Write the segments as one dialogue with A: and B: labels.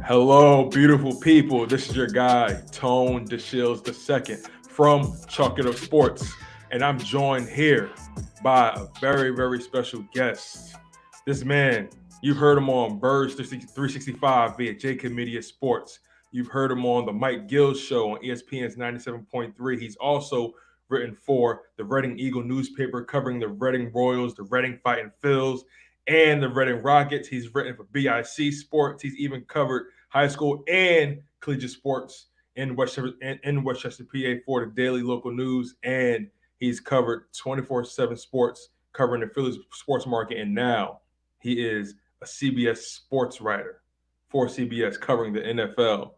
A: Hello, beautiful people. This is your guy, Tone DeShields II from Chalk It Up Sports. And I'm joined here by a very, very special guest. This man, you've heard him on Birds 365 via JAKIB Media Sports. You've heard him on the Mike Gill Show on ESPNs 97.3. He's also written for the Reading Eagle newspaper covering the Reading Royals, the Reading Fighting Phils, and the Reading Rockets. He's written for BIC Sports. He's even covered high school and collegiate sports in Westchester, PA for the daily local news. And he's covered 24/7 sports, covering the Phillies sports market. And now he is a CBS sports writer for CBS covering the NFL.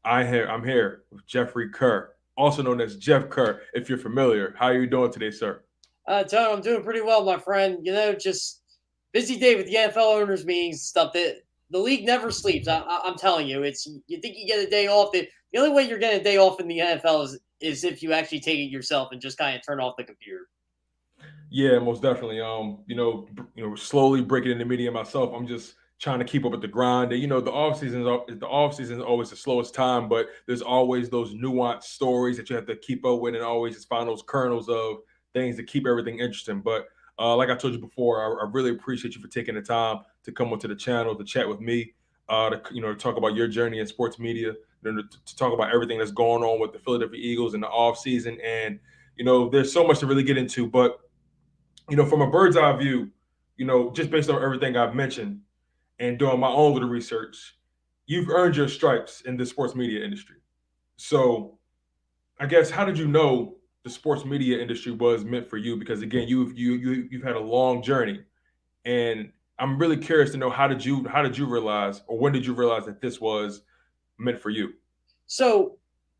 A: I'm here with Jeffrey Kerr, also known as Jeff Kerr, if you're familiar. How are you doing today, sir?
B: Tony, I'm doing pretty well, my friend. Just busy day with the NFL owners meetings and stuff. The league never sleeps. I'm telling you, you think you get a day off. The only way you're getting a day off in the NFL is if you actually take it yourself and just kind of turn off the computer.
A: Yeah, most definitely. Slowly breaking into media myself. I'm just trying to keep up with the grind. And the off season is always the slowest time, but there's always those nuanced stories that you have to keep up with, and always just find those kernels of things to keep everything interesting. But like I told you before, I really appreciate you for taking the time to come onto the channel to chat with me, to talk about your journey in sports media, to talk about everything that's going on with the Philadelphia Eagles in the off season. And there's so much to really get into, but from a bird's eye view, just based on everything I've mentioned and doing my own little research, you've earned your stripes in the sports media industry. So, I guess, how did you know the sports media industry was meant for you? Because again, you've had a long journey, and I'm really curious to know how did you realize, or when did you realize that this was meant for you?
B: So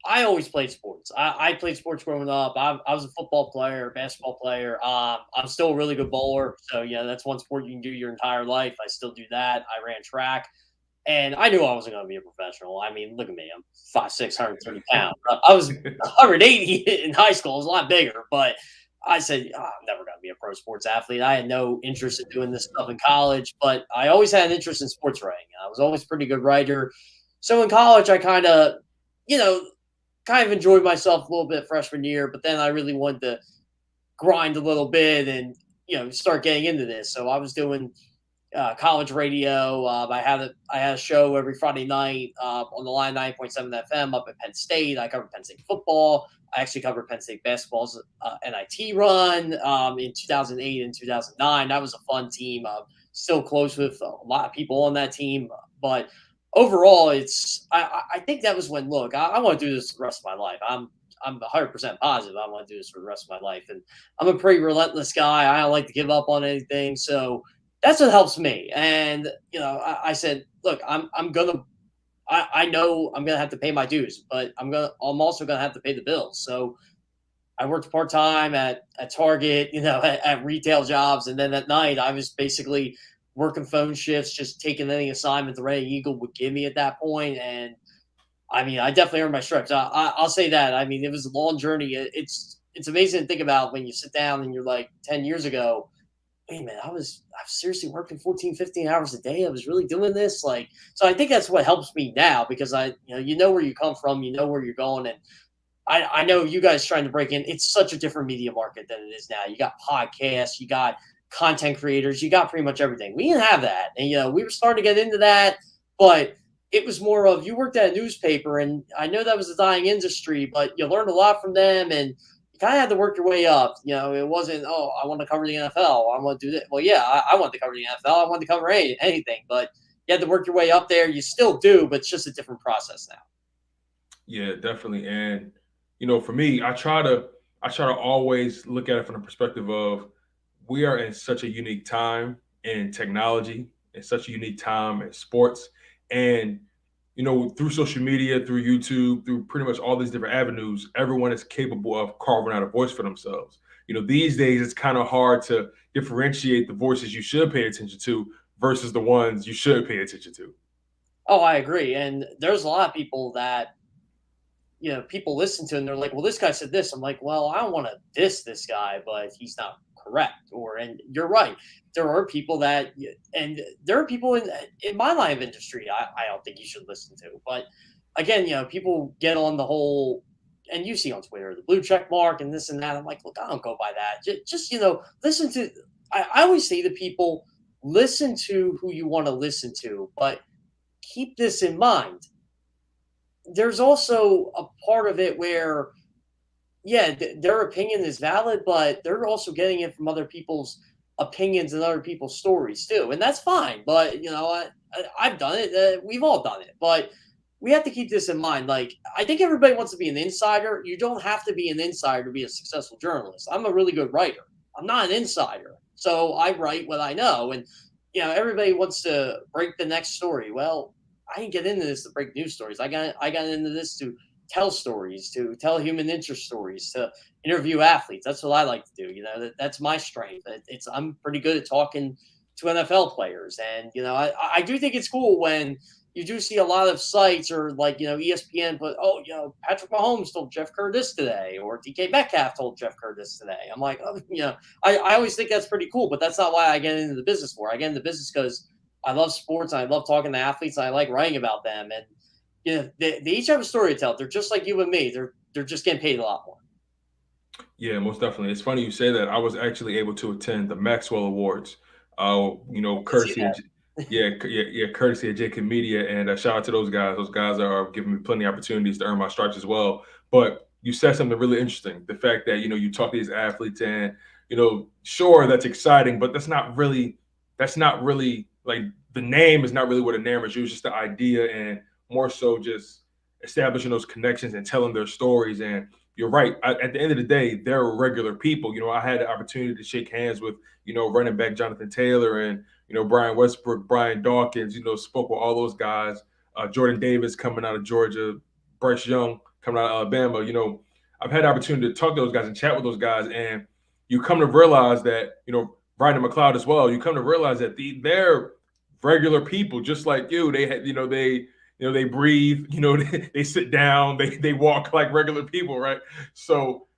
B: I always played sports. I played sports growing up. I was a football player, basketball player. I'm still a really good bowler. So yeah, that's one sport you can do your entire life. I still do that. I ran track. And I knew I wasn't going to be a professional. I mean, look at me. I'm 5'6", 130 pounds. I was 180 in high school. I was a lot bigger. But I said, I'm never going to be a pro sports athlete. I had no interest in doing this stuff in college. But I always had an interest in sports writing. I was always a pretty good writer. So in college, I you know, kind of enjoyed myself a little bit freshman year. But then I really wanted to grind a little bit and, start getting into this. So I was doing college radio. I had a show every Friday night on the line 9.7 FM up at Penn State. I covered Penn State football. I actually covered Penn State basketball's NIT run in 2008 and 2009. That was a fun team. Still close with a lot of people on that team, but overall, I think that was when I want to do this for the rest of my life. I'm 100% positive I want to do this for the rest of my life, and I'm a pretty relentless guy. I don't like to give up on anything, so that's what helps me. And I said, look, I know I'm gonna have to pay my dues, but I'm also gonna have to pay the bills. So I worked part time at Target, at retail jobs, and then at night I was basically working phone shifts, just taking any assignment the Reading Eagle would give me at that point. And I mean, I definitely earned my stripes. I'll say that. I mean, it was a long journey. It's amazing to think about when you sit down and you're like 10 years ago. Wait a minute, I was seriously working 14, 15 hours a day. I was really doing this. So I think that's what helps me now, because you know where you come from, you know where you're going. And I know you guys trying to break in. It's such a different media market than it is now. You got podcasts, you got content creators, you got pretty much everything. We didn't have that. And, we were starting to get into that, but it was more of, you worked at a newspaper, and I know that was a dying industry, but you learned a lot from them, and you kind of had to work your way up. It wasn't, oh, I want to cover the NFL. I want to do this. Well, yeah, I want to cover the NFL. I want to cover anything, but you had to work your way up there. You still do, but it's just a different process now.
A: Yeah, definitely. And for me, I try to always look at it from the perspective of, we are in such a unique time in technology, in such a unique time in sports, and through social media, through YouTube, through pretty much all these different avenues, everyone is capable of carving out a voice for themselves. These days it's kind of hard to differentiate the voices you should pay attention to versus the ones you should pay attention to.
B: Oh, I agree. And there's a lot of people that people listen to, and they're like, well, this guy said this. I'm like, well, I don't want to diss this guy, but he's not correct. And you're right. There are people that, and there are people in my line of industry I don't think you should listen to. But again, people get on the whole, and you see on Twitter, the blue check mark and this and that. I'm like, look, I don't go by that. Just listen to, I always say to people, listen to who you want to listen to, but keep this in mind. There's also a part of it where, yeah, their opinion is valid, but they're also getting it from other people's opinions and other people's stories too, and that's fine. But I've done it. We've all done it, but we have to keep this in mind. Like, I think everybody wants to be an insider. You don't have to be an insider to be a successful journalist. I'm a really good writer. I'm not an insider, so I write what I know. And everybody wants to break the next story. Well, I didn't get into this to break news stories. I got into this to tell stories, to tell human interest stories, to interview athletes. That's what I like to do. That's my strength. I'm pretty good at talking to NFL players, and I do think it's cool when you do see a lot of sites or like ESPN, but Patrick Mahomes told Jeff Kerr this today, or DK Metcalf told Jeff Kerr this today. I'm like, I always think that's pretty cool, but that's not why I get into the business for. I get into business because I love sports and I love talking to athletes and I like writing about them. And they each have a story to tell. They're just like you and me. They're just getting paid a lot more.
A: Yeah, most definitely. It's funny you say that. I was actually able to attend the Maxwell Awards. Courtesy of, courtesy of JAKIB Media, and shout out to those guys. Those guys are giving me plenty of opportunities to earn my stripes as well. But you said something really interesting. The fact that you talk to these athletes, and sure, that's exciting, but that's not really like, the name is not really what enamours you. It's just the idea, and more so just establishing those connections and telling their stories. And you're right. At the end of the day, they're regular people. I had the opportunity to shake hands with, running back Jonathan Taylor and, Brian Westbrook, Brian Dawkins, spoke with all those guys. Jordan Davis coming out of Georgia, Bryce Young coming out of Alabama. I've had the opportunity to talk to those guys and chat with those guys. And you come to realize that, Brandon McLeod as well, you come to realize that they're regular people just like you. They had, they breathe, they sit down, they walk like regular people, right? So,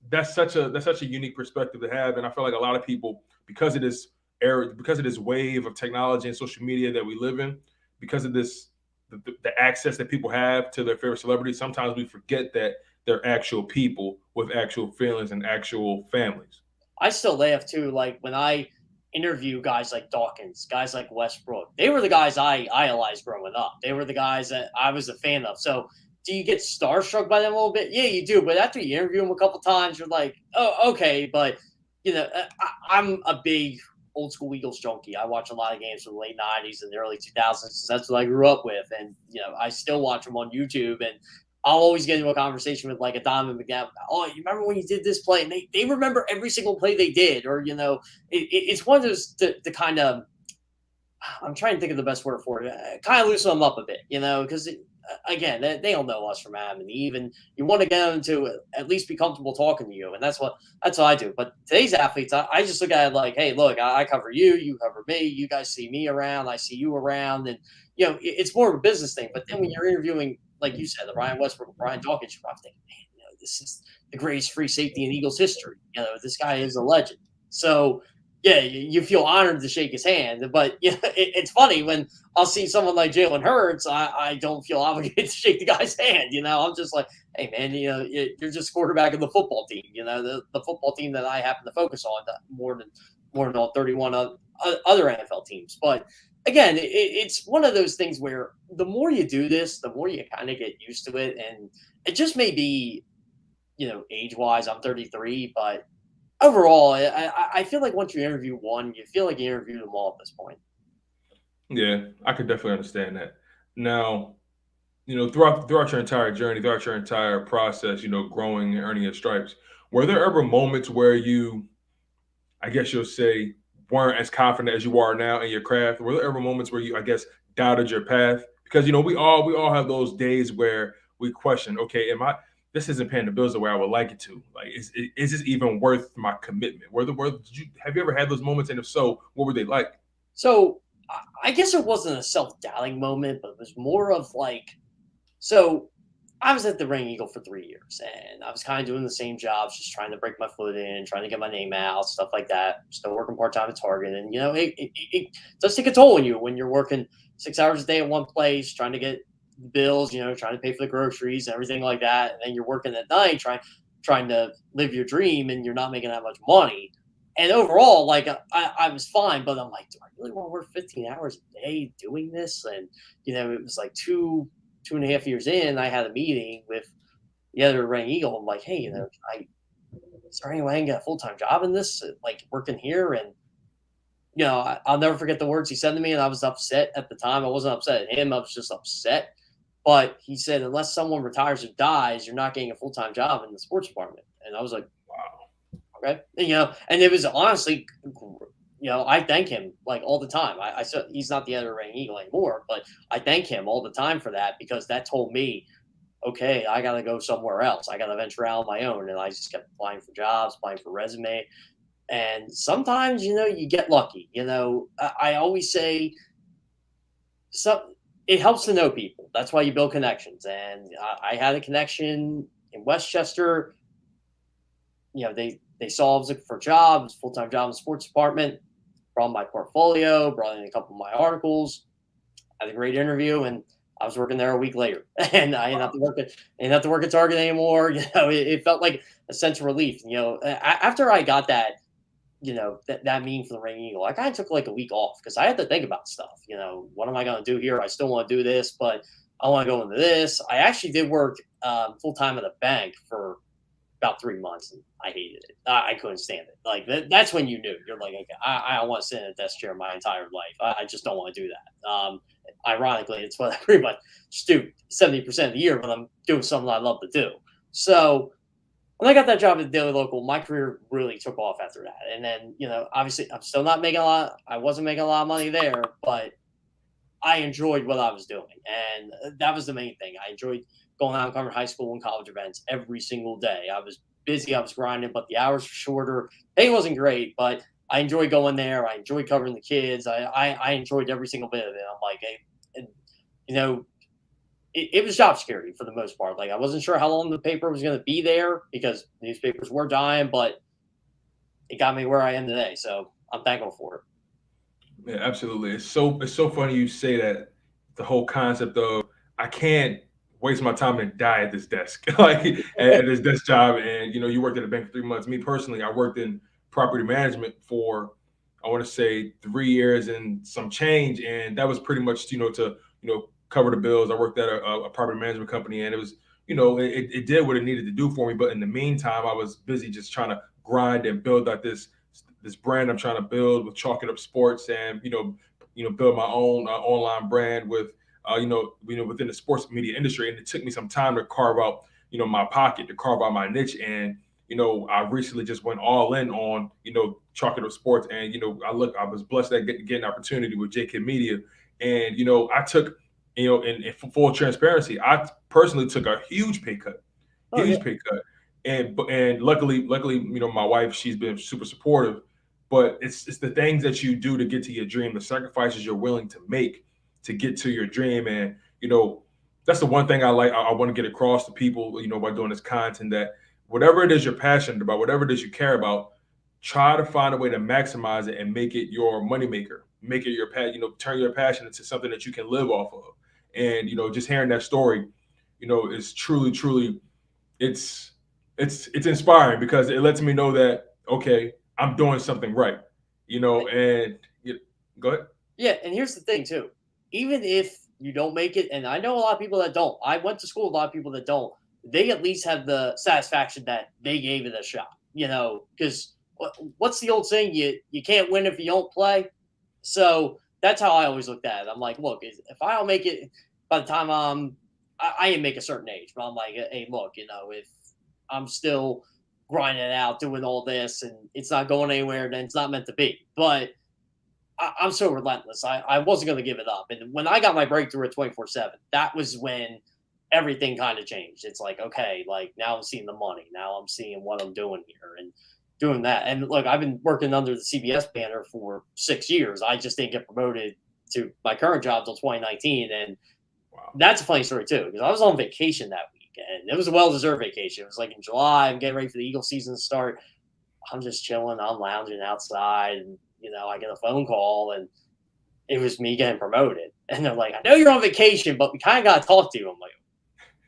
A: that's such a unique perspective to have. And I feel like a lot of people, because of this era, because of this wave of technology and social media that we live in, because of this, the access that people have to their favorite celebrities, sometimes we forget that they're actual people with actual feelings and actual families.
B: I still laugh too, like when I interview guys like Dawkins, guys like Westbrook. They were the guys I idolized growing up. They were the guys that I was a fan of. So do you get starstruck by them a little bit? Yeah, you do. But after you interview them a couple times, you're like, oh, okay. But, I'm a big old school Eagles junkie. I watch a lot of games from the late 90s and the early 2000s. That's what I grew up with. And, I still watch them on YouTube. And I'll always get into a conversation with like a Donovan McNabb. Oh, you remember when you did this play? And they remember every single play they did. Or, it's one of those the kind of, I'm trying to think of the best word for it, kind of loosen them up a bit, because again, they don't know us from Adam and Eve, and you want to get them to at least be comfortable talking to you. And that's what I do. But today's athletes, I just look at it like, hey, look, I cover you, you cover me, you guys see me around, I see you around. And, it's more of a business thing. But then when you're interviewing, like you said, the Ryan Westbrook, Brian Dawkins, you're probably thinking, man, this is the greatest free safety in Eagles history. This guy is a legend. So, yeah, you feel honored to shake his hand. But it's funny when I'll see someone like Jalen Hurts, I don't feel obligated to shake the guy's hand. I'm just like, hey, man, you're just quarterback of the football team. The football team that I happen to focus on more than all 31 other NFL teams. But again, it's one of those things where the more you do this, the more you kind of get used to it. And it just may be, age-wise, I'm 33, but overall, I feel like once you interview one, you feel like you interviewed them all at this point.
A: Yeah, I could definitely understand that. Now, throughout your entire journey, throughout your entire process, growing and earning your stripes, were there ever moments where you, I guess you'll say, weren't as confident as you are now in your craft? Were there ever moments where you, I guess, doubted your path? Because we all have those days where we question, okay, this isn't paying the bills the way I would like it to. Like, is this even worth my commitment? Have you ever had those moments? And if so, what were they like?
B: So I guess it wasn't a self-doubting moment, but it was more of like, so I was at the Ring Eagle for 3 years, and I was kind of doing the same jobs, just trying to break my foot in, trying to get my name out, stuff like that. Still working part time at Target, and it does take a toll on you when you're working 6 hours a day at one place, trying to get bills, trying to pay for the groceries and everything like that, and then you're working at night trying to live your dream, and you're not making that much money. And overall, like I was fine, but I'm like, do I really want to work 15 hours a day doing this? And it was like 2.5 years in, I had a meeting with the other Ring Eagle. I'm like, hey, is there any way I can get a full time job in this, like working here? And I'll never forget the words he said to me, and I was upset at the time. I wasn't upset at him; I was just upset. But he said, unless someone retires or dies, you're not getting a full time job in the sports department. And I was like, wow, okay, and it was honestly. I thank him like all the time. I said he's not the other Ring Eagle anymore, but I thank him all the time for that, because that told me, okay, I got to go somewhere else. I got to venture out on my own. And I just kept applying for jobs, applying for resume. And sometimes, you get lucky. I always say it helps to know people. That's why you build connections. And I had a connection in Westchester. They saw I was looking for a job, full-time job in the sports department. Brought my portfolio, brought in a couple of my articles, had a great interview, and I was working there a week later. And I didn't have to work at Target anymore. It felt like a sense of relief. After I got that, that meeting for the Ring Eagle, I kind of took like a week off because I had to think about stuff. What am I going to do here? I still want to do this, but I want to go into this. I actually did work full time at a bank for about 3 months, and I hated it. I couldn't stand it. Like that's when you knew you're like, okay, I don't want to sit in a desk chair my entire life. I just don't want to do that. Ironically, it's what I pretty much just do 70% of the year, but I'm doing something I love to do. So when I got that job at the Daily Local, my career really took off after that. And then, obviously I'm still not making a lot. I wasn't making a lot of money there, but I enjoyed what I was doing. And that was the main thing. I enjoyed going out and covering high school and college events every single day. I was busy, I was grinding, but the hours were shorter. Pay wasn't great, but I enjoyed going there. I enjoyed covering the kids. I enjoyed every single bit of it. I'm like, hey, and, it was job security for the most part. Like I wasn't sure how long the paper was going to be there because newspapers were dying, but it got me where I am today. So I'm thankful for it.
A: Yeah, absolutely. It's so funny you say that. The whole concept of I can't waste my time and die at this desk, like at this desk job. And you worked at a bank for 3 months. Me personally, I worked in property management for I want to say 3 years and some change, and that was pretty much to cover the bills. I worked at a property management company, and it was it did what it needed to do for me. But in the meantime, I was busy just trying to grind and build out this brand I'm trying to build with Chalk It Up Sports, and build my own online brand with within the sports media industry. And it took me some time to carve out my pocket, to carve out my niche. And I recently just went all in on Chalk It Up Sports, and I was blessed at getting an opportunity with JAKIB Media. And I took in full transparency, I personally took a huge pay cut. And luckily, my wife, she's been super supportive. But it's the things that you do to get to your dream, the sacrifices you're willing to make to get to your dream. And that's the one thing I want to get across to people, by doing this content, that whatever it is you're passionate about, whatever it is you care about, try to find a way to maximize it and make it your moneymaker. Make it your turn your passion into something that you can live off of. And just hearing that story, is truly it's inspiring, because it lets me know that, okay, I'm doing something right, and go ahead.
B: Yeah, and here's the thing too. Even if you don't make it, and I know a lot of people that don't. I went to school with a lot of people that don't. They at least have the satisfaction that they gave it a shot. Because what's the old saying? You can't win if you don't play. So that's how I always looked at it. I'm like, look, if I don't make it by the time I didn't make a certain age, but I'm like, hey, look, if I'm still grinding it out, doing all this, and it's not going anywhere, then it's not meant to be. But I'm so relentless. I wasn't going to give it up. And when I got my breakthrough at 24/7, that was when everything kind of changed. It's like, okay, like now I'm seeing the money. Now I'm seeing what I'm doing here and doing that. And look, I've been working under the CBS banner for 6 years. I just didn't get promoted to my current job until 2019. And wow, that's a funny story too, because I was on vacation that week. and it was a well-deserved vacation. It was like in July. I'm getting ready for the Eagles season to start. I'm just chilling. I'm lounging outside, and I get a phone call, and it was me getting promoted. And they're like, "I know you're on vacation, but we kind of got to talk to you." I'm like,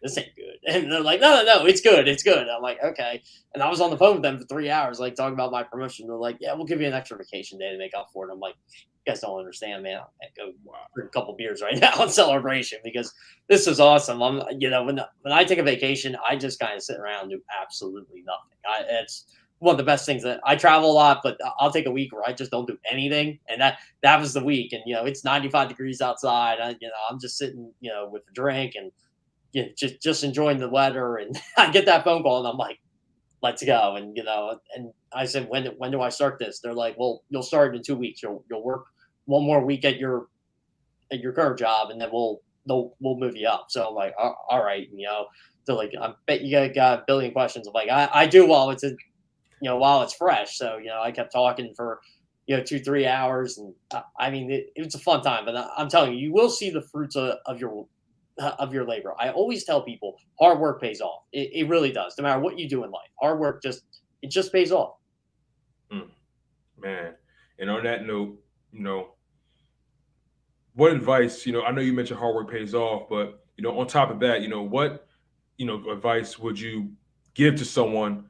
B: "This ain't good." And they're like, no, it's good. It's good. I'm like, okay. And I was on the phone with them for 3 hours, like talking about my promotion. They're like, "Yeah, we'll give you an extra vacation day to make up for it." I'm like, "You guys don't understand, man. I go drink a couple beers right now in celebration because this is awesome." When I take a vacation, I just kind of sit around and do absolutely nothing. It's one of the best things that I travel a lot, but I'll take a week where I just don't do anything. And that was the week. And, it's 95 degrees outside. I'm just sitting, with a drink and, just enjoying the weather. And I get that phone call and I'm like, let's go. And, and I said, when do I start this? They're like, well, you'll start in 2 weeks. You'll work one more week at your current job, and then we'll move you up. So I'm like, all right. They're like, I bet you got a billion questions. I'm like, I do while it's fresh. So, I kept talking for, 2-3 hours. And it was a fun time, but I'm telling you, you will see the fruits of your labor. I always tell people hard work pays off. It really does. No matter what you do in life, hard work just pays off.
A: Man. And on that note, what advice, I know you mentioned hard work pays off, but, on top of that, what, advice would you give to someone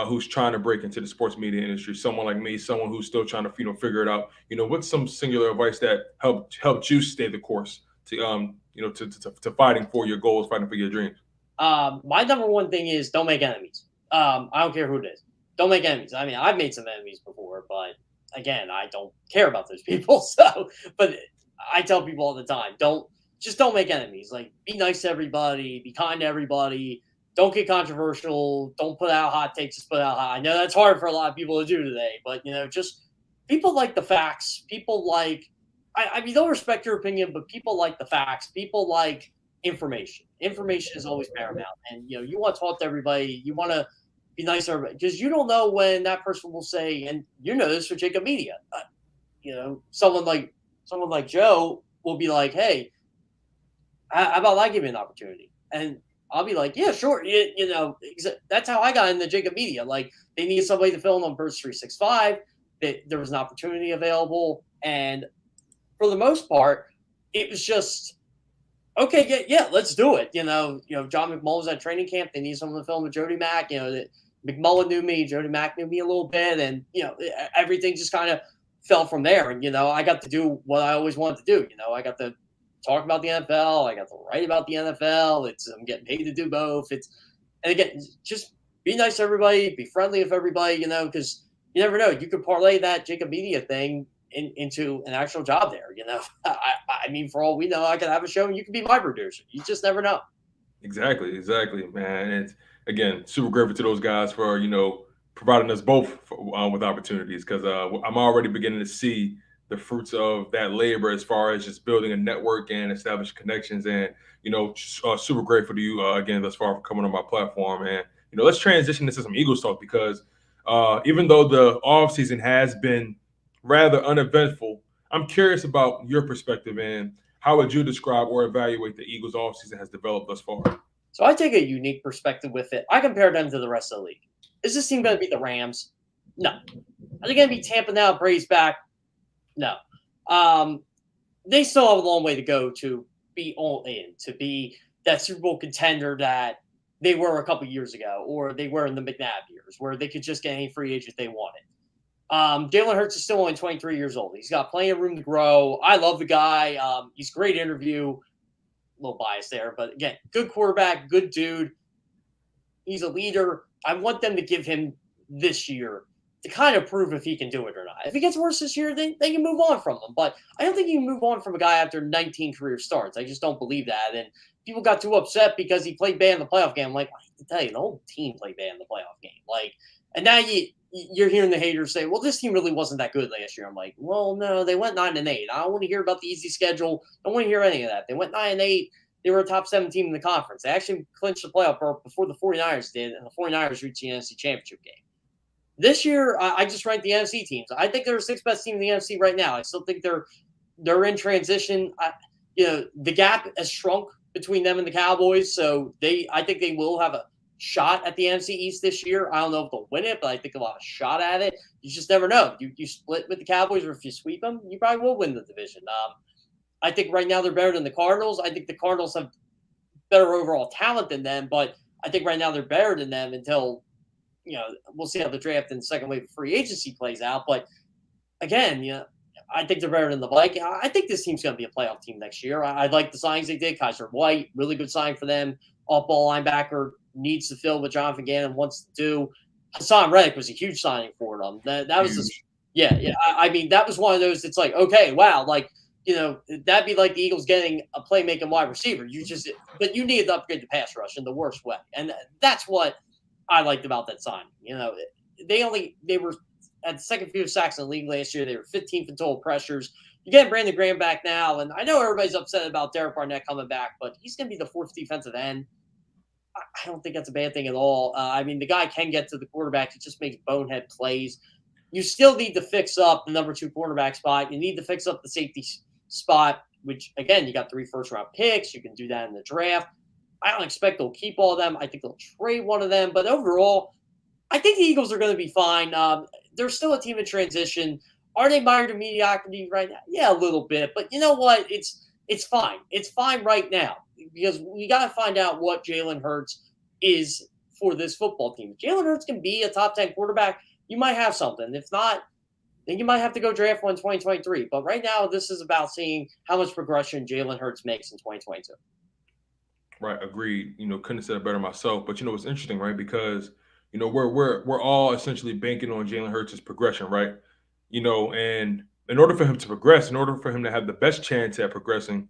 A: who's trying to break into the sports media industry, someone like me, someone who's still trying to, figure it out? What's some singular advice that helped you stay the course to, to fighting for your goals, fighting for your dreams?
B: My number one thing is don't make enemies. I don't care who it is. Don't make enemies. I mean, I've made some enemies before, but again, I don't care about those people. So, but I tell people all the time, don't make enemies. Like, be nice to everybody, be kind to everybody. Don't get controversial. Don't put out hot takes. Just put out hot. I know that's hard for a lot of people to do today, but just people like the facts. People like, they'll respect your opinion, but people like the facts. People like information. Information is always paramount, and you want to talk to everybody. You want to be nice to everybody because you don't know when that person will say, and this for JAKIB Media. Someone like Joe will be like, "Hey, how about I give you an opportunity?" And I'll be like, "Yeah, sure." That's how I got into JAKIB Media. Like, they needed somebody to film on Birds 365. There was an opportunity available, and for the most part, it was just okay. Yeah, let's do it. John McMullen was at training camp. They needed someone to film with Jody Mack. McMullen knew me, Jody Mack knew me a little bit, and everything just kind of fell from there. And I got to do what I always wanted to do. I got to talk about the NFL. I got to write about the NFL. I'm getting paid to do both. And again, just be nice to everybody, be friendly with everybody. Because you never know. You could parlay that JAKIB Media thing into an actual job there. For all we know, I could have a show and you could be my producer. You just never know.
A: Exactly, man. And again, super grateful to those guys for providing us both with opportunities, because I'm already beginning to see the fruits of that labor as far as just building a network and establishing connections. And super grateful to you again thus far for coming on my platform. And let's transition into some Eagles talk, because even though the offseason has been rather uneventful, I'm curious about your perspective and how would you describe or evaluate the Eagles offseason has developed thus far?
B: So I take a unique perspective with it. I compare them to the rest of the league. Is this team going to beat the Rams? No. Are they going to be Tampa now, Braves back? No. They still have a long way to go to be all in, to be that Super Bowl contender that they were a couple years ago, or they were in the McNabb years, where they could just get any free agent they wanted. Jalen Hurts is still only 23 years old. He's got plenty of room to grow. I love the guy. He's a great interview. A little biased there, but again, good quarterback, good dude. He's a leader. I want them to give him this year to kind of prove if he can do it or not. If he gets worse this year, they can move on from him. But I don't think you can move on from a guy after 19 career starts. I just don't believe that. And people got too upset because he played bad in the playoff game. I'm like, I have to tell you, the whole team played bad in the playoff game. Like, and now you're hearing the haters say, well, this team really wasn't that good last year. I'm like, well, no, they went 9-8. I don't want to hear about the easy schedule. I don't want to hear any of that. They went 9-8. They were a top 7 team in the conference. They actually clinched the playoff berth before the 49ers did, and the 49ers reached the NFC Championship game. This year, I just ranked the NFC teams. I think they're the 6th best team in the NFC right now. I still think they're in transition. The gap has shrunk between them and the Cowboys. So I think they will have a shot at the NFC East this year. I don't know if they'll win it, but I think they'll have a shot at it. You just never know. You split with the Cowboys, or if you sweep them, you probably will win the division. I think right now they're better than the Cardinals. I think the Cardinals have better overall talent than them, but I think right now they're better than them until, we'll see how the draft and second wave of free agency plays out. But again, I think they're better than the Vikings. I think this team's going to be a playoff team next year. I like the signings they did. Kaiser White, really good signing for them. Off-ball linebacker, needs to fill what Jonathan Gannon wants to do. Hassan Reddick was a huge signing for them. That was just, yeah. I mean, that was one of those. It's like, okay, wow, like, that'd be like the Eagles getting a playmaking wide receiver. But you needed to upgrade the pass rush in the worst way, and that's what I liked about that signing. They were at the second fewest sacks in the league last year. They were 15th in total pressures. You get Brandon Graham back now, and I know everybody's upset about Derek Barnett coming back, but he's going to be the fourth defensive end. I don't think that's a bad thing at all. I mean, the guy can get to the quarterback. He just makes bonehead plays. You still need to fix up the number 2 cornerback spot. You need to fix up the safety spot, which, again, you got 3 first-round picks. You can do that in the draft. I don't expect they'll keep all of them. I think they'll trade one of them. But overall, I think the Eagles are going to be fine. They're still a team in transition. Are they mired in mediocrity right now? Yeah, a little bit. But you know what? It's fine. It's fine right now because we got to find out what Jalen Hurts is for this football team. If Jalen Hurts can be a top 10 quarterback, you might have something. If not, then you might have to go draft one in 2023. But right now, this is about seeing how much progression Jalen Hurts makes in 2022.
A: Right, agreed. Couldn't have said it better myself. But it's interesting, right? Because we're all essentially banking on Jalen Hurts' progression, right? And in order for him to progress, in order for him to have the best chance at progressing,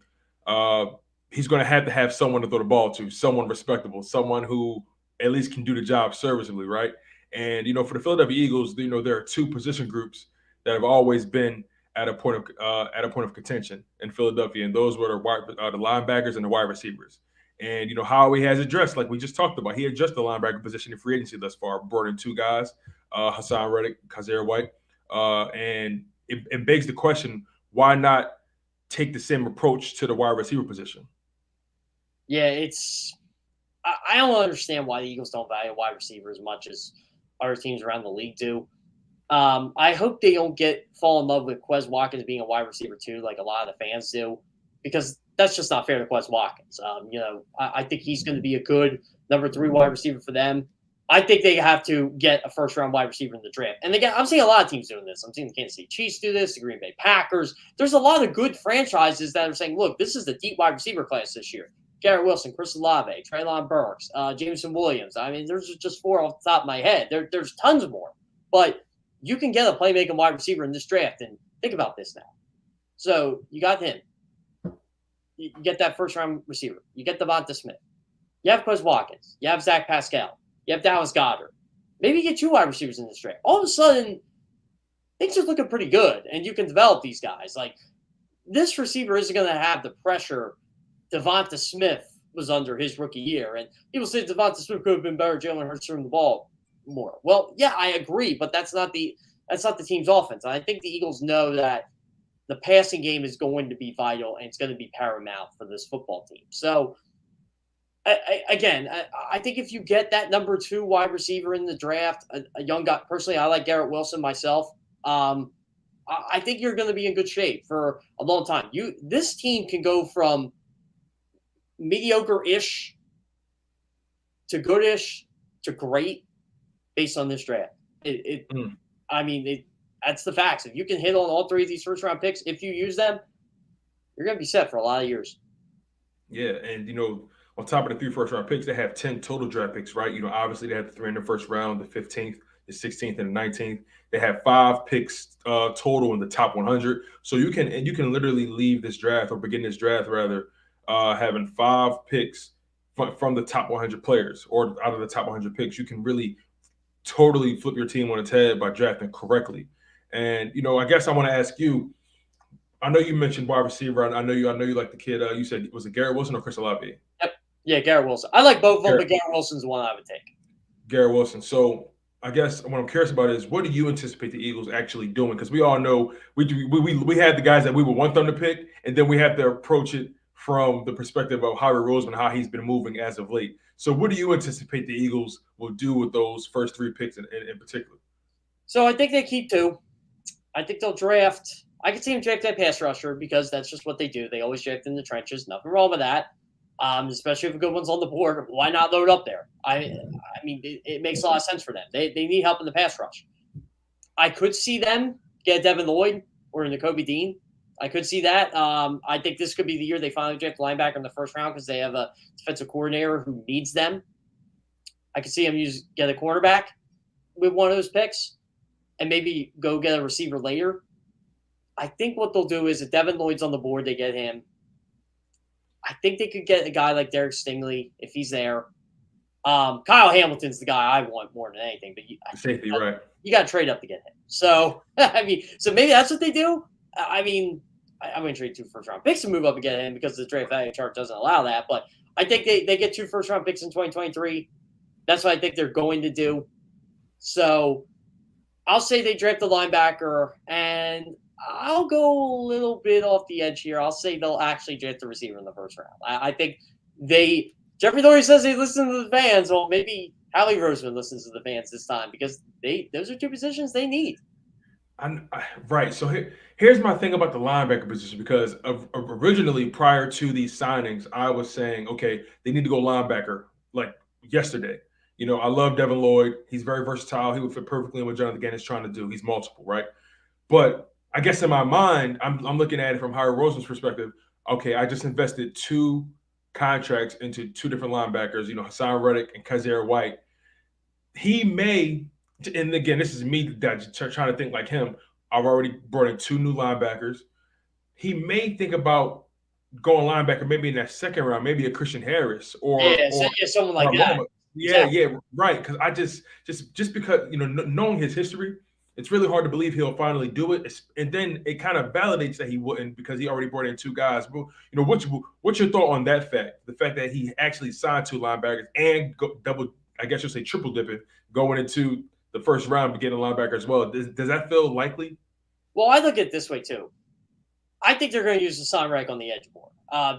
A: he's going to have someone to throw the ball to, someone respectable, someone who at least can do the job serviceably, right? And for the Philadelphia Eagles, there are 2 position groups that have always been at a point of contention in Philadelphia, and those were the linebackers and the wide receivers. And Howie has addressed, like we just talked about, he addressed the linebacker position in free agency thus far, brought in 2 guys, Hassan Reddick, Kaiser White, and it begs the question: why not take the same approach to the wide receiver position?
B: Yeah, I don't understand why the Eagles don't value wide receiver as much as other teams around the league do. I hope they don't fall in love with Quez Watkins being a wide receiver too, like a lot of the fans do, because that's just not fair to Quez Watkins. I think he's going to be a good number 3 wide receiver for them. I think they have to get a first-round wide receiver in the draft. And again, I'm seeing a lot of teams doing this. I'm seeing the Kansas City Chiefs do this, the Green Bay Packers. There's a lot of good franchises that are saying, look, this is the deep wide receiver class this year. Garrett Wilson, Chris Olave, Treylon Burks, Jameson Williams. I mean, there's just 4 off the top of my head. There's tons more. But you can get a playmaking wide receiver in this draft. And think about this now. So you got him. You get that first-round receiver. You get Devonta Smith. You have Quez Watkins. You have Zach Pascal. You have Dallas Goedert. Maybe you get 2 wide receivers in this draft. All of a sudden, things are looking pretty good, and you can develop these guys. Like, this receiver isn't going to have the pressure Devonta Smith was under his rookie year. And people say Devonta Smith could have been better. Jalen Hurts throwing the ball more. Well, yeah, I agree, but that's not the team's offense. And I think the Eagles know that the passing game is going to be vital, and it's going to be paramount for this football team. So, I think if you get that number 2 wide receiver in the draft, a young guy, personally, I like Garrett Wilson myself. I think you're going to be in good shape for a long time. This team can go from mediocre-ish to good-ish to great based on this draft. That's the facts. If you can hit on all 3 of these first-round picks, if you use them, you're going to be set for a lot of years.
A: Yeah, and, on top of the 3 first-round picks, they have 10 total draft picks, right? Obviously they have the 3 in the first round, the 15th, the 16th, and the 19th. They have 5 picks total in the top 100. So you can literally leave this draft, or begin this draft rather, having 5 picks from the top 100 players, or out of the top 100 picks. You can really totally flip your team on its head by drafting correctly. And I guess I want to ask you. I know you mentioned wide receiver. I know you like the kid. You said, was it Garrett Wilson or Chris Olave?
B: Yep. Yeah, Garrett Wilson. I like both of them, but Garrett Wilson's the one I would take.
A: Garrett Wilson. So I guess what I'm curious about is, what do you anticipate the Eagles actually doing? Because we all know we had the guys that we would want them to pick, and then we have to approach it from the perspective of Howie Roseman, how he's been moving as of late. So what do you anticipate the Eagles will do with those first 3 picks in particular?
B: So I think they keep 2. I think they'll draft. I can see them draft that pass rusher because that's just what they do. They always draft in the trenches. Nothing wrong with that. Especially if a good one's on the board. Why not load up there? I mean, it makes a lot of sense for them. They need help in the pass rush. I could see them get Devin Lloyd or Nakobe Dean. I could see that. I think this could be the year they finally draft linebacker in the first round because they have a defensive coordinator who needs them. I could see them get a quarterback with one of those picks and maybe go get a receiver later. I think what they'll do is if Devin Lloyd's on the board, they get him. I think they could get a guy like Derek Stingley if he's there. Kyle Hamilton's the guy I want more than anything. But
A: Safety, right?
B: You got to trade up to get him. So I mean, so maybe that's what they do. I mean, I'm going to trade 2 first-round picks to move up and get him because the draft value chart doesn't allow that. But I think they get 2 first-round picks in 2023. That's what I think they're going to do. So I'll say they draft the linebacker, and I'll go a little bit off the edge here. I'll say they'll actually draft the receiver in the first round. I think Jeffrey Lurie says they listen to the fans. Well, maybe Howie Roseman listens to the fans this time because those are 2 positions they need.
A: Right. So here's my thing about the linebacker position, because originally prior to these signings, I was saying, okay, they need to go linebacker like yesterday. You know, I love Devin Lloyd. He's very versatile. He would fit perfectly in what Jonathan Gannon is trying to do. He's multiple, right? But I guess in my mind, I'm looking at it from Howie Roseman's perspective. Okay, I just invested 2 contracts into 2 different linebackers, you know, Hassan Reddick and Kaiser White. He may, and again, this is me trying to think like him. I've already brought in 2 new linebackers. He may think about going linebacker maybe in that second round, maybe a Christian Harris or
B: someone like that.
A: Yeah, right. Because I just because, you know, knowing his history, it's really hard to believe he'll finally do it. And then it kind of validates that he wouldn't because he already brought in 2 guys. But, you know, what's your thought on that fact? The fact that he actually signed 2 linebackers and triple dipping going into the first round to get a linebacker as well. Does that feel likely?
B: Well, I look at it this way too. I think they're going to use Hassan Reddick on the edge more,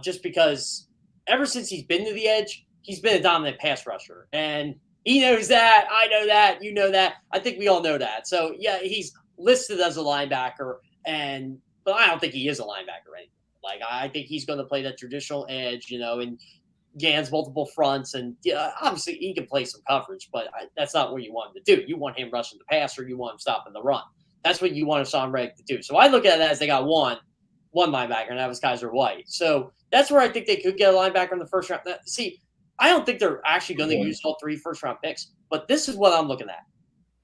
B: just because ever since he's been to the edge, he's been a dominant pass rusher. And he knows that. I know that. You know that. I think we all know that. So, yeah, he's listed as a linebacker, but I don't think he is a linebacker anymore. Like, I think he's going to play that traditional edge, you know, and Gans multiple fronts. And obviously he can play some coverage, but that's not what you want him to do. You want him rushing the passer. You want him stopping the run. That's what you want Hassan Reddick to do. So I look at it as they got one linebacker, and that was Kaiser White. So that's where I think they could get a linebacker in the first round. See, I don't think they're actually going to use all 3 first-round picks, but this is what I'm looking at.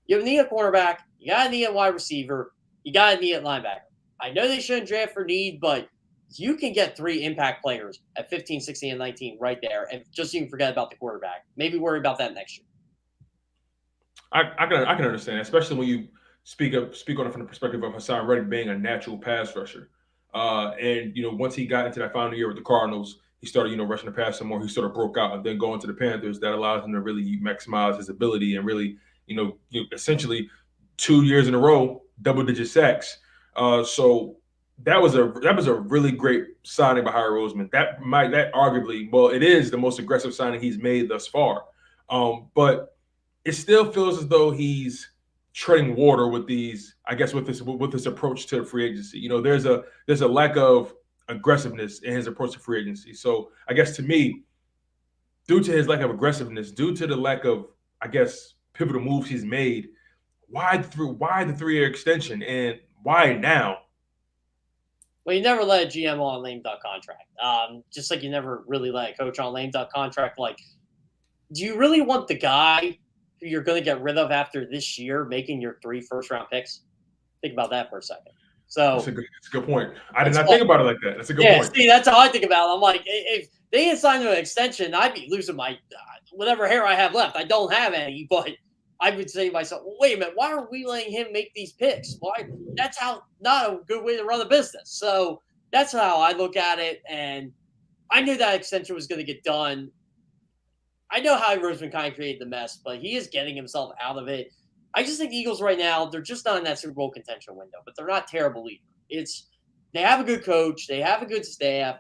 B: You need a cornerback. You got to need a wide receiver. You got to need a linebacker. I know they shouldn't draft for need, but you can get 3 impact players at 15, 16, and 19 right there, and just even forget about the quarterback. Maybe worry about that next year.
A: I can understand, especially when you speak on it from the perspective of Hassan Reddick being a natural pass rusher. And, you know, once he got into that final year with the Cardinals, he started, you know, rushing the pass some more. He sort of broke out, and then going to the Panthers, that allows him to really maximize his ability and really, you know, essentially 2 years in a row, double-digit sacks. So that was a really great signing by Howie Roseman. That arguably, well, it is the most aggressive signing he's made thus far. But it still feels as though he's treading water with these, I guess, with this approach to free agency. You know, there's a lack of aggressiveness in his approach to free agency. So I guess to me, due to his lack of aggressiveness, due to the lack of, I guess, pivotal moves he's made, why the 3-year extension, and why now?
B: Well, you never let a GM on a lame duck contract. Just like you never really let a coach on a lame duck contract. Like, do you really want the guy who you're going to get rid of after this year making your 3 first-round picks? Think about that for a second. So
A: that's a good point. I did not think about it like that. That's a good point.
B: See, that's how I think about it. I'm like, if they had signed an extension, I'd be losing my whatever hair I have left. I don't have any, but I would say to myself, well, wait a minute, why are we letting him make these picks? Why? That's not a good way to run a business. So that's how I look at it. And I knew that extension was going to get done. I know Howie Roseman kind of created the mess, but he is getting himself out of it. I just think Eagles right now, they're just not in that Super Bowl contention window, but they're not terrible either. They have a good coach. They have a good staff.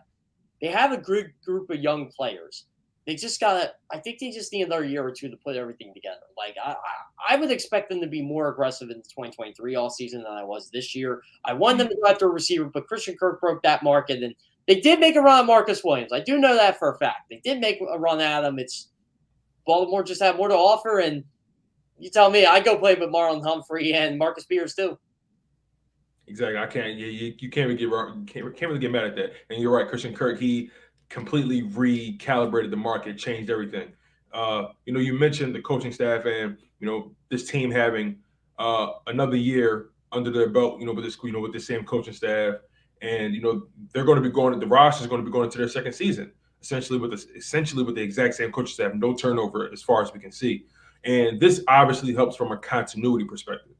B: They have a good group of young players. They just gotta. I think they just need another year or two to put everything together. Like I would expect them to be more aggressive in the 2023 all season than I was this year. I wanted them to go after a receiver, but Christian Kirk broke that market, and they did make a run at Marcus Williams. I do know that for a fact. They did make a run at him. It's Baltimore just had more to offer, and you tell me, I'd go play with Marlon Humphrey and Marcus Peters too.
A: Exactly. I can't. You can't really get wrong. Can't really get mad at that. And you're right, Christian Kirk. He completely recalibrated the market, changed everything. You mentioned the coaching staff, and this team having another year under their belt. With this same coaching staff, and they're going to be going. The roster is going to be going into their second season, essentially with the exact same coaching staff, no turnover as far as we can see. And this obviously helps from a continuity perspective.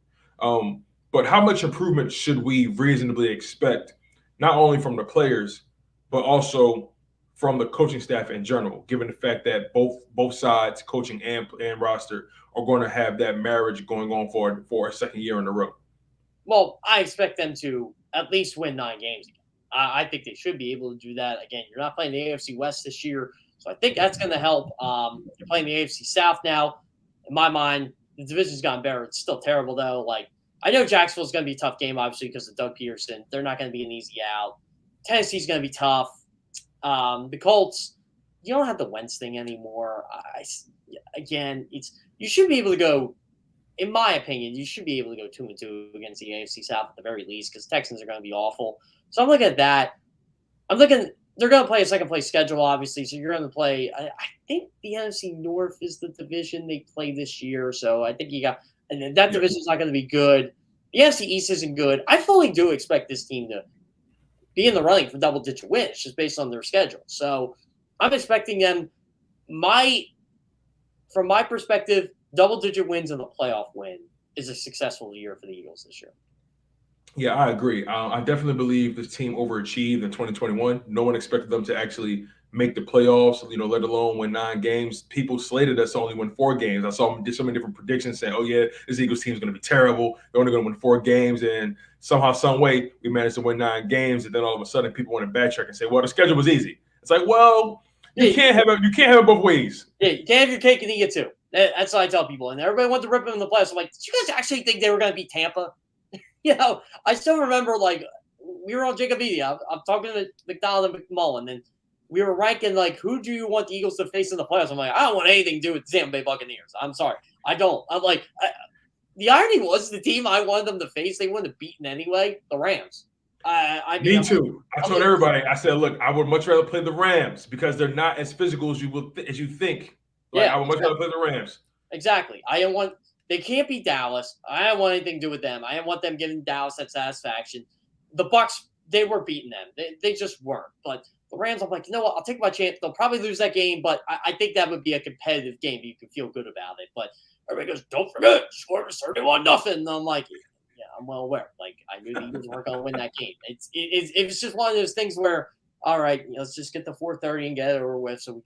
A: But how much improvement should we reasonably expect, not only from the players, but also from the coaching staff in general, given the fact that both sides, coaching and roster, are going to have that marriage going on for a second year in a row?
B: Well, I expect them to at least win 9 games again. I think they should be able to do that. Again, you're not playing the AFC West this year, so I think that's going to help. You're playing the AFC South now. In my mind, the division's gotten better. It's still terrible, though. Like, I know Jacksonville's going to be a tough game, obviously, because of Doug Peterson. They're not going to be an easy out. Tennessee's going to be tough. The Colts, you don't have the Wentz thing anymore. You should be able to go. In my opinion, you should be able to go 2-2 against the AFC South at the very least, because Texans are going to be awful. So I'm looking at that. They're going to play a second place schedule, obviously. So you're going to play. I think the NFC North is the division they play this year. So I think and that division's not going to be good. The NFC East isn't good. I fully do expect this team to be in the running for double-digit wins, just based on their schedule. So I'm expecting them. From my perspective, double-digit wins and the playoff win is a successful year for the Eagles this year.
A: Yeah, I agree. I definitely believe this team overachieved in 2021. No one expected them to actually make the playoffs, let alone win 9 games. People slated us to only win 4 games. I saw so many different predictions saying, oh, yeah, this Eagles team is going to be terrible. They're only going to win 4 games. And somehow, some way, we managed to win 9 games. And then all of a sudden, people want to backtrack and say, well, the schedule was easy. It's like, well, you can't have it both ways.
B: Yeah, you can't have your cake and eat it too. That's what I tell people. And everybody wants to rip them in the playoffs. I'm like, did you guys actually think they were going to beat Tampa? I still remember, like, we were on JAKIB. I'm talking to McDonald and McMullen, and we were ranking, like, who do you want the Eagles to face in the playoffs? I'm like, I don't want anything to do with the Tampa Bay Buccaneers. I'm sorry. I don't. I'm like, the irony was the team I wanted them to face, they wouldn't have beaten anyway, the Rams.
A: Me too. I told everybody, I said, look, I would much rather play the Rams because they're not as physical as you think. I would much rather play the Rams.
B: Exactly. They can't beat Dallas. I don't want anything to do with them. I don't want them giving Dallas that satisfaction. The Bucs, they were beating them. They just weren't. But the Rams, I'm like, you know what? I'll take my chance. They'll probably lose that game, but I think that would be a competitive game. You can feel good about it. But everybody goes, don't forget, score 31-0. And I'm like, yeah, I'm well aware. Like, I knew the Eagles weren't going to win that game. It's just one of those things where, all right, let's just get the 4:30 and get it over with, so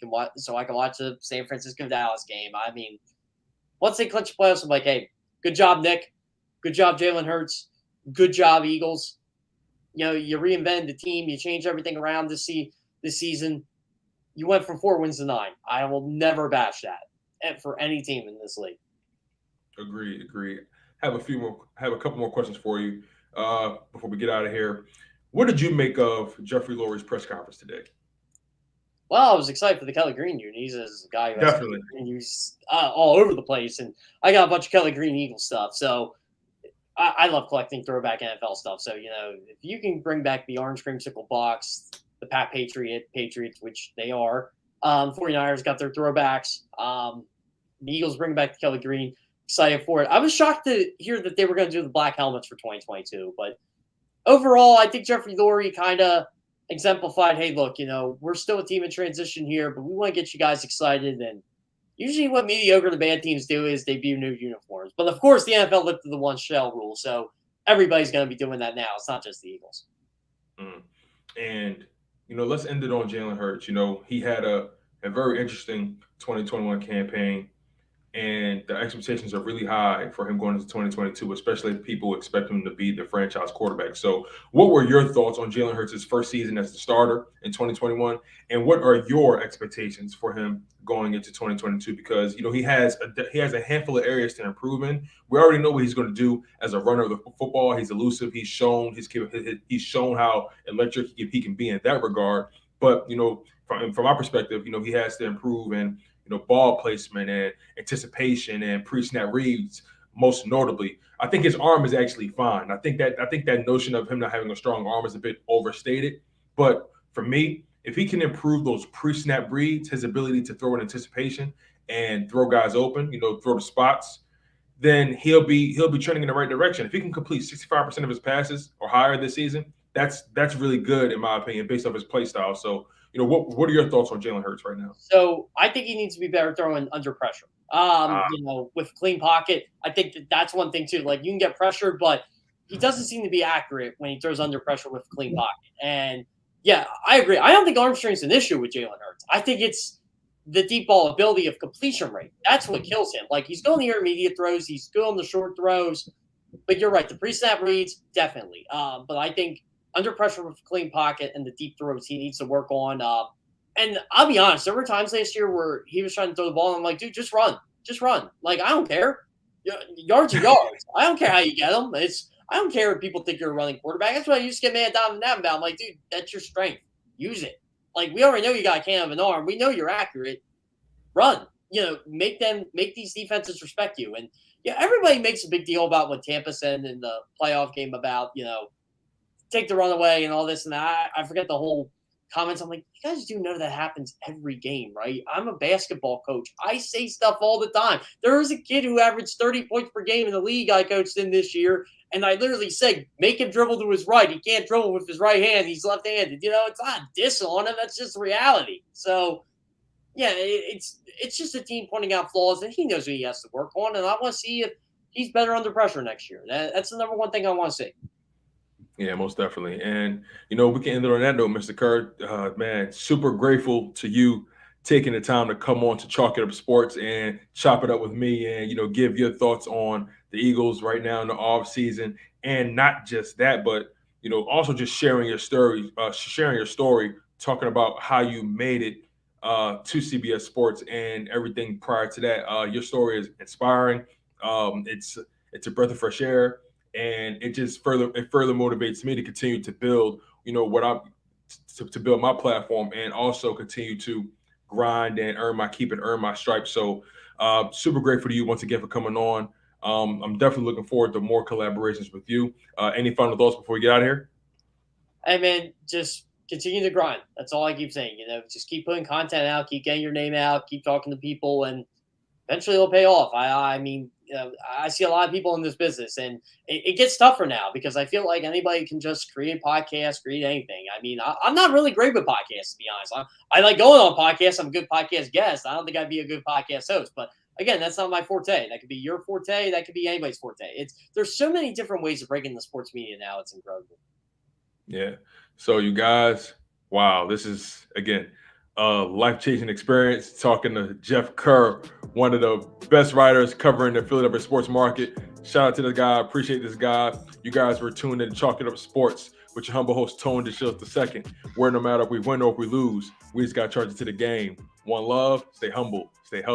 B: I can watch the San Francisco Dallas game. I mean, once they clinch the playoffs, I'm like, hey, good job, Nick. Good job, Jalen Hurts. Good job, Eagles. You reinvented the team. You changed everything around this season. You went from 4 wins to 9. I will never bash that for any team in this league.
A: Agreed. Have a couple more questions for you before we get out of here. What did you make of Jeffrey Lurie's press conference today?
B: Well, I was excited for the Kelly Green news. He's a guy who has
A: Definitely
B: news all over the place, and I got a bunch of Kelly Green Eagles stuff. So I love collecting throwback NFL stuff. So if you can bring back the orange creamsicle box, the Pat Patriots, which they are, 49ers got their throwbacks. The Eagles bring back the Kelly Green. Excited for it. I was shocked to hear that they were going to do the black helmets for 2022, but overall, I think Jeffrey Lurie kind of exemplified, hey, look, we're still a team in transition here, but we want to get you guys excited. And usually what mediocre to bad teams do is debut new uniforms. But, of course, the NFL lifted the one shell rule, so everybody's going to be doing that now. It's not just the Eagles.
A: And, let's end it on Jalen Hurts. He had a very interesting 2021 campaign. and the expectations are really high for him going into 2022, especially if people expect him to be the franchise quarterback. So, what were your thoughts on Jalen Hurts' first season as the starter in 2021, and what are your expectations for him going into 2022? Because he has a handful of areas to improve in. We already know what he's going to do as a runner of the football. He's elusive. He's shown he's shown how electric he can be in that regard. But from my perspective, he has to improve in ball placement and anticipation and pre-snap reads. Most notably, I think his arm is actually fine. I think that notion of him not having a strong arm is a bit overstated. But for me, if he can improve those pre-snap reads, his ability to throw in anticipation and throw guys open, throw the spots, then he'll be trending in the right direction. If he can complete 65% of his passes or higher this season, that's really good in my opinion, based off his play style. So, what are your thoughts on Jalen Hurts right now?
B: So I think he needs to be better throwing under pressure. With clean pocket, I think that's one thing too. Like, you can get pressured, but he doesn't seem to be accurate when he throws under pressure with clean pocket. And yeah, I agree. I don't think arm strength is an issue with Jalen Hurts. I think it's the deep ball ability of completion rate. That's what kills him. Like, he's good on the intermediate throws, he's good on the short throws. But you're right, the pre-snap reads, definitely. But I think under pressure with clean pocket and the deep throws he needs to work on. And I'll be honest, there were times last year where he was trying to throw the ball, and I'm like, dude, just run. Just run. Like, I don't care. Yards are yards. I don't care how you get them. I don't care if people think you're a running quarterback. That's why I used to get mad down and down about. I'm like, dude, that's your strength. Use it. Like, we already know you got a can of an arm. We know you're accurate. Run. Make these defenses respect you. And yeah, everybody makes a big deal about what Tampa said in the playoff game about, take the run away and all this and that. I forget the whole comments. I'm like, you guys do know that happens every game, right? I'm a basketball coach. I say stuff all the time. There was a kid who averaged 30 points per game in the league I coached in this year, and I literally said, make him dribble to his right. He can't dribble with his right hand. He's left-handed. It's not a diss on him. That's just reality. So, yeah, it's just a team pointing out flaws, and he knows what he has to work on, and I want to see if he's better under pressure next year. That's the number one thing I want to see.
A: Yeah, most definitely. And, we can end it on that note, Mr. Kerr. Man, super grateful to you taking the time to come on to Chalk It Up Sports and chop it up with me and, give your thoughts on the Eagles right now in the off season. And not just that, but, also just sharing your story, talking about how you made it to CBS Sports and everything prior to that. Your story is inspiring. It's a breath of fresh air. And it further motivates me to continue to build, what I'm to build my platform and also continue to grind and earn my stripes. So super grateful to you once again for coming on. I'm definitely looking forward to more collaborations with you. Any final thoughts before we get out of here?
B: Hey, man, just continue to grind. That's all I keep saying. Just keep putting content out, keep getting your name out, keep talking to people, and eventually it'll pay off. I mean, I see a lot of people in this business, and it gets tougher now because I feel like anybody can just create a podcast, create anything. I mean, I'm not really great with podcasts, to be honest. I like going on podcasts. I'm a good podcast guest. I don't think I'd be a good podcast host, but again, that's not my forte. That could be your forte. That could be anybody's forte. There's so many different ways of breaking the sports media now. It's incredible.
A: Yeah. So you guys, wow, this is again life-changing experience talking to Jeff Kerr, one of the best writers covering the Philadelphia sports market. Shout out to the guy. Appreciate this guy. You guys were tuned in to Chalk It Up Sports with your humble host, Tone DeShields II, where no matter if we win or if we lose, we just got charged to the game. One love, stay humble, stay healthy.